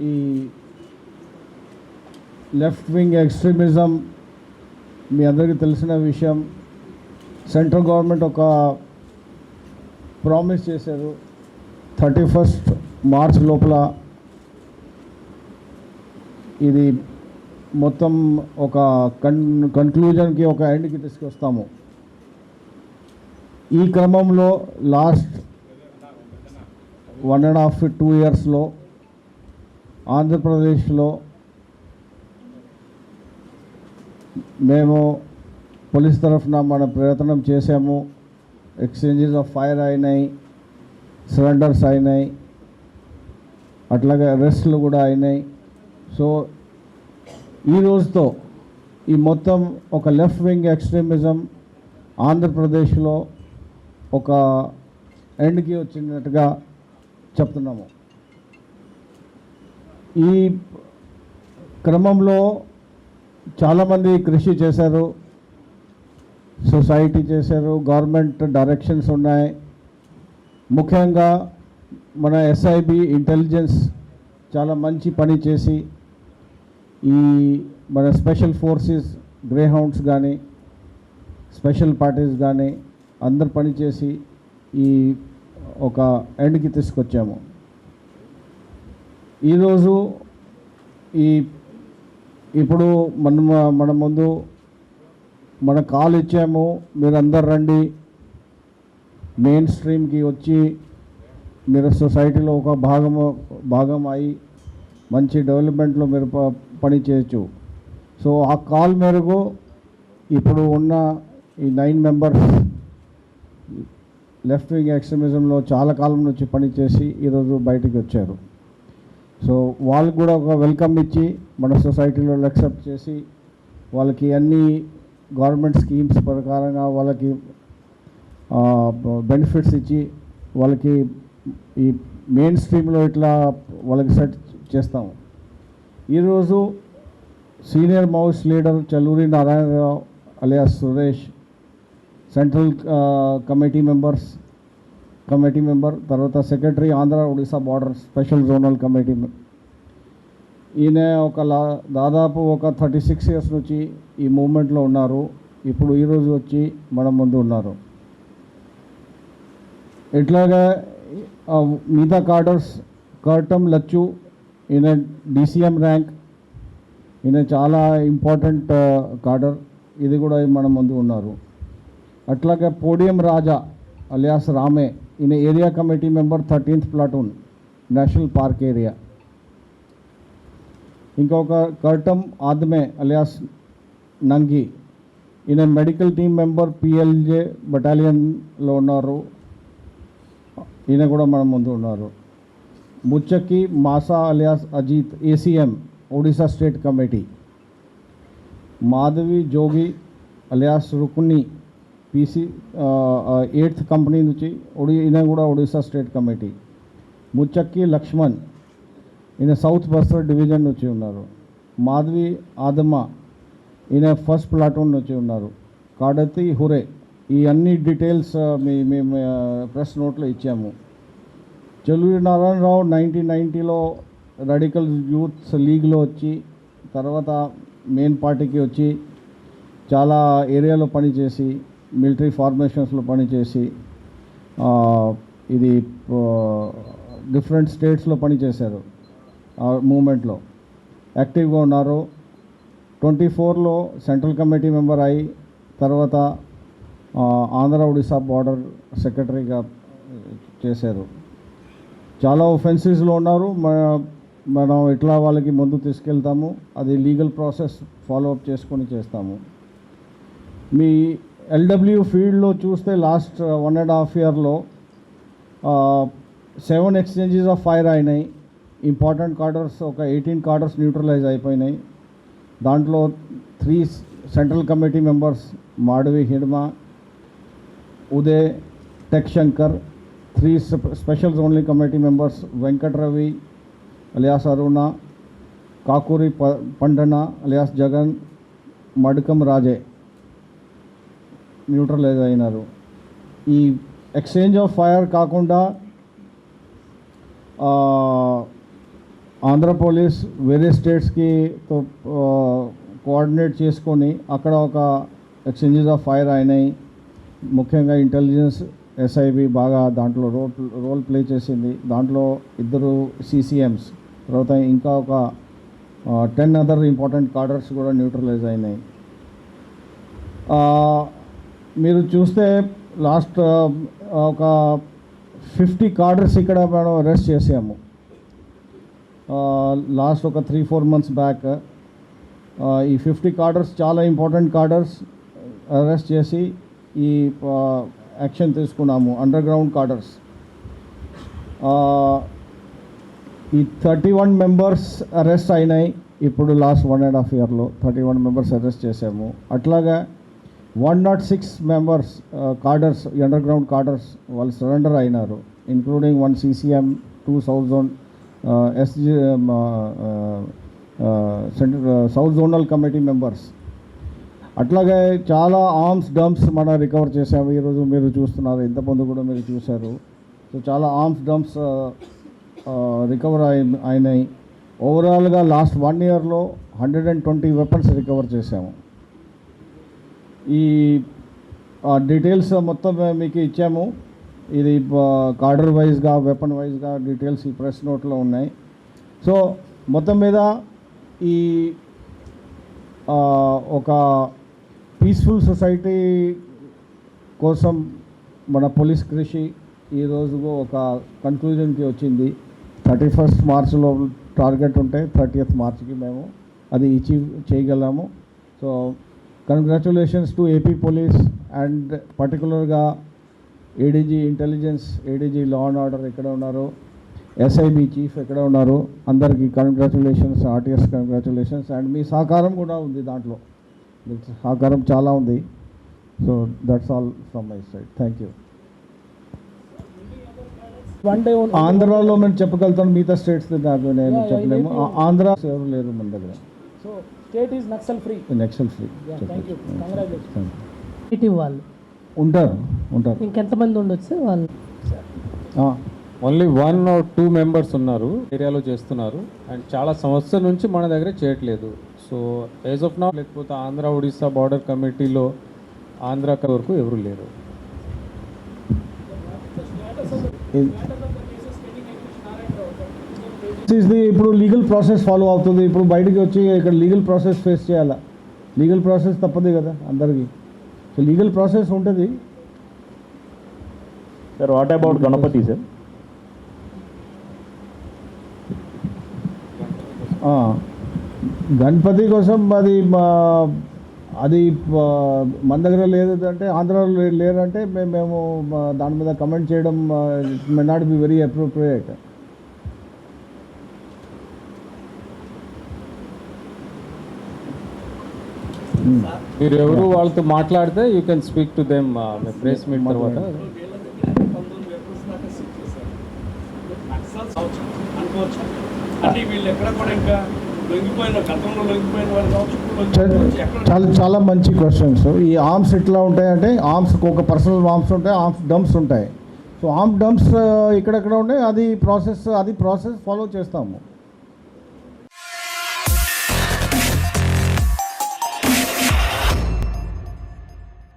ఈ left wing extremism మీ అందరికీ తెలిసిన విషయం. సెంట్రల్ గవర్నమెంట్ ఒక ప్రామిస్ చేశారు 31 మార్చ్ లోపల ఇది మొత్తం ఒక కన్క్లూజన్కి ఒక ఎండ్కి తీసుకొస్తాము. ఈ క్రమంలో లాస్ట్ 1.5-2 ఇయర్స్లో ఆంధ్రప్రదేశ్లో మేము పోలీస్ తరఫున మన ప్రయత్నం చేసాము. ఎక్స్చేంజెస్ ఆఫ్ ఫైర్ అయినాయి, సరెండర్స్ అయినాయి, అట్లాగే అరెస్టులు కూడా అయినాయి. సో ఈ రోజుతో ఈ మొత్తం ఒక లెఫ్ట్ వింగ్ ఎక్స్ట్రీమిజం ఆంధ్రప్రదేశ్లో ఒక ఎండ్కి వచ్చినట్టుగా చెప్తున్నాము. ఈ క్రమంలో చాలామంది కృషి చేశారు, సొసైటీ చేశారు, గవర్నమెంట్ డైరెక్షన్స్ ఉన్నాయి. ముఖ్యంగా మన ఎస్ఐబి ఇంటెలిజెన్స్ చాలా మంచి పని చేసి ఈ మన స్పెషల్ ఫోర్సెస్ గ్రే హౌండ్స్ కానీ స్పెషల్ పార్టీస్ కానీ అందరు పనిచేసి ఈ ఒక ఎండ్కి తీసుకొచ్చాము. ఈరోజు ఇప్పుడు మన ముందు మన కాల్ ఇచ్చాము, మీరు అందరు రండి, మెయిన్ స్ట్రీమ్కి వచ్చి మీరు సొసైటీలో ఒక భాగం అయి మంచి డెవలప్మెంట్లో మీరు పని చేయొచ్చు. సో ఆ కాల్ మేరకు ఇప్పుడు ఉన్న ఈ 9 మెంబర్స్ లెఫ్ట్ వింగ్ ఎక్స్ట్రీమిజంలో చాలా కాలం నుంచి పనిచేసి ఈరోజు బయటికి వచ్చారు. సో వాళ్ళకు కూడా ఒక వెల్కమ్ ఇచ్చి మన సొసైటీలో యాక్సెప్ట్ చేసి వాళ్ళకి అన్ని గవర్నమెంట్ స్కీమ్స్ ప్రకారంగా వాళ్ళకి బెనిఫిట్స్ ఇచ్చి వాళ్ళకి ఈ మెయిన్ స్ట్రీమ్లో ఇట్లా వాళ్ళకి సెట్ చేస్తాము. ఈరోజు senior Maoist leader Challuri Narayanarao alias Suresh, central committee member, తర్వాత secretary Andhra Odisha border special zonal committee. ఈయన దాదాపు ఒక 36 ఇయర్స్ నుంచి ఈ మూవ్మెంట్లో ఉన్నారు. ఇప్పుడు ఈరోజు వచ్చి మన ముందు ఉన్నారు. ఇట్లాగా మిగతా కార్డర్స్, కర్టం లచ్చు, ఈయన DCM ర్యాంక్, ఈయన చాలా ఇంపార్టెంట్ కార్డర్, ఇది కూడా మన ముందు ఉన్నారు. అట్లాగే పోడియం రాజా అలియాస్ రామే, ఈయన area committee member 13th platoon national park area. ఇంకొక కర్టం ఆద్మే అలియాస్ నంగి, ఈయన మెడికల్ టీమ్ మెంబర్ PLJ బటాలియన్లో ఉన్నారు, ఈయన కూడా మన ముందు ఉన్నారు. Muchaki Masa alias Ajit ACM Odisha state committee. Madvi Jogi alias Rukuni PC 8th company నుంచి ఈయన కూడా ఒడిశా స్టేట్ కమిటీ. ముచ్చక్కి లక్ష్మణ్, ఈయన సౌత్ బస్తర్ డివిజన్ నుంచి ఉన్నారు. మాధవి ఆదమ్మ, ఈయన 1st ప్లాటూన్ నుంచి ఉన్నారు. కాడతి హురే, ఈ అన్ని డీటెయిల్స్ మేము ప్రెస్ నోట్లో ఇచ్చాము. చల్లూరి నారాయణరావు 1990లో రాడికల్ యూత్ లీగ్లో వచ్చి తర్వాత మెయిన్ పార్టీకి వచ్చి చాలా ఏరియాలో పనిచేసి మిలిటరీ ఫార్మేషన్స్లో పనిచేసి ఇది డిఫరెంట్ స్టేట్స్లో పనిచేశారు. ఆ మూమెంట్లో యాక్టివ్గా ఉన్నారు. 24లో సెంట్రల్ కమిటీ మెంబర్ అయి తర్వాత ఆంధ్ర ఒడిశా బార్డర్ సెక్రటరీగా చేశారు. చాలా ఒఫెన్సెస్లో ఉన్నారు. మనం ఇట్లా వాళ్ళకి ముందు తీసుకెళ్తాము, అది లీగల్ ప్రాసెస్ ఫాలోఅప్ చేసుకొని చేస్తాము. మీ LW ఫీల్డ్లో చూస్తే లాస్ట్ 1.5 ఇయర్లో 7 ఎక్స్చేంజెస్ ఆఫ్ ఫైర్ అయినాయి. ఇంపార్టెంట్ కార్డర్స్ ఒక 18 కార్డర్స్ న్యూట్రలైజ్ అయిపోయినాయి. దాంట్లో 3 central committee members Madvi Hidma, Uday, tech Shankar, 3 special only committee members Venkatravi alias Aruna, Kakuri Pandana alias Jagan, Madkam Raje neutralize అయినారు. ఈ ఎక్స్చేంజ్ ఆఫ్ ఫైర్ కాకుండా ఆంధ్ర పోలీస్ వేరే స్టేట్స్కి తో కోఆర్డినేట్ చేసుకొని అక్కడ ఒక ఎక్స్చేంజెస్ ఆఫ్ ఫైర్ అయినాయి. ముఖ్యంగా ఇంటెలిజెన్స్ ఎస్ఐబి బాగా దాంట్లో రోల్ ప్లే చేసింది. దాంట్లో 2 CCMs, తర్వాత ఇంకా ఒక 10 అదర్ ఇంపార్టెంట్ కార్డర్స్ కూడా న్యూట్రలైజ్ అయినాయి. మీరు చూస్తే లాస్ట్ ఒక 50 కార్డర్స్ ఇక్కడ మనం అరెస్ట్ చేసాము లాస్ట్ ఒక 3-4 months బ్యాక్. ఈ 50 కార్డర్స్ చాలా ఇంపార్టెంట్ కార్డర్స్ అరెస్ట్ చేసి ఈ యాక్షన్ తీసుకున్నాము. అండర్ గ్రౌండ్ కార్డర్స్ ఈ 31 members అరెస్ట్ అయినాయి. ఇప్పుడు లాస్ట్ 1.5 yearలో 31 members అరెస్ట్ చేసాము. అట్లాగా 106 members కార్డర్స్, అండర్ గ్రౌండ్ కార్డర్స్ వాళ్ళు సరెండర్ అయినారు, including 1 CCM, 2 South Zone SG south zonal committee members. అట్లాగే చాలా ఆర్మ్స్ డంప్స్ మనం రికవర్ చేసాము. ఈరోజు మీరు చూస్తున్నారు, ఇంతకుముందు కూడా మీరు చూశారు. సో చాలా ఆర్మ్స్ డంప్స్ రికవర్ అయినాయి. ఓవరాల్గా లాస్ట్ 1 yearలో 120 weapons రికవర్ చేసాము. ఈ డీటెయిల్స్ మొత్తం మీకు ఇచ్చాము. ఇది కార్డర్ వైజ్గా, వెపన్ వైజ్గా డీటెయిల్స్ ఈ ప్రెస్ నోట్లో ఉన్నాయి. సో మొత్తం మీద ఈ ఒక పీస్ఫుల్ సొసైటీ కోసం మన పోలీస్ కృషి ఈరోజు ఒక కన్క్లూజన్కి వచ్చింది. 31st Marchలో టార్గెట్ ఉంటే 30th Marchకి మేము అది అచీవ్ చేయగలము. So congratulations to AP police and పర్టికులర్గా ADG intelligence, ADG law and order ఎక్కడ ఉన్నారు, SIB చీఫ్ ఎక్కడ ఉన్నారు, అందరికీ కంగ్రాచులేషన్స్, RTS కంగ్రాచులేషన్స్. అండ్ మీ సహకారం కూడా ఉంది దాంట్లో, మీ సహకారం చాలా ఉంది. So that's all from my side. Thank you. ఆంధ్రాలో మేము చెప్పగలుగుతాను, మిగతా స్టేట్స్ నాకు నేను చెప్పలేము. ఆంధ్ర ఎవరు లేరు మన దగ్గర. So state is Naxal free. Naxal free. వాళ్ళు ఉంటారు. ఇంకెంతమంది ఉండొచ్చు సార్ వాళ్ళు? ఓన్లీ 1 or 2 members ఉన్నారు, ఏరియాలో చేస్తున్నారు. అండ్ చాలా సంవత్సరం నుంచి మన దగ్గర చేయట్లేదు. సో యాజ్ ఆఫ్ నౌ, లేకపోతే ఆంధ్ర ఒడిస్సా బార్డర్ కమిటీలో ఆంధ్ర వరకు ఎవరు లేరు. ఇప్పుడు లీగల్ ప్రాసెస్ ఫాలో అవుతుంది. ఇప్పుడు బయటికి వచ్చి ఇక్కడ లీగల్ ప్రాసెస్ ఫేస్ చేయాలా? లీగల్ ప్రాసెస్ తప్పదు కదా అందరికీ. సో లీగల్ ప్రాసెస్ ఉంటుంది. Sir what about Ganapati sir? Ganapati కోసం అది మన దగ్గర లేదు అంటే, ఆంధ్రాలో లేరంటే మేము దాని మీద కమెంట్ చేయడం may not be very appropriate. మీరు ఎవరు వాళ్ళతో మాట్లాడితే you can speak to them press meet తర్వాత. చాలా మంచి క్వశ్చన్స్. ఈ ఆర్మ్స్ ఎట్లా ఉంటాయంటే, ఆర్మ్స్కి ఒక పర్సనల్ ఆర్మ్స్ ఉంటాయి, ఆర్మ్స్ డంప్స్ ఉంటాయి. సో ఆర్మ్ డంప్స్ ఇక్కడెక్కడ ఉంటాయి, అది ప్రాసెస్ ఫాలో చేస్తాము.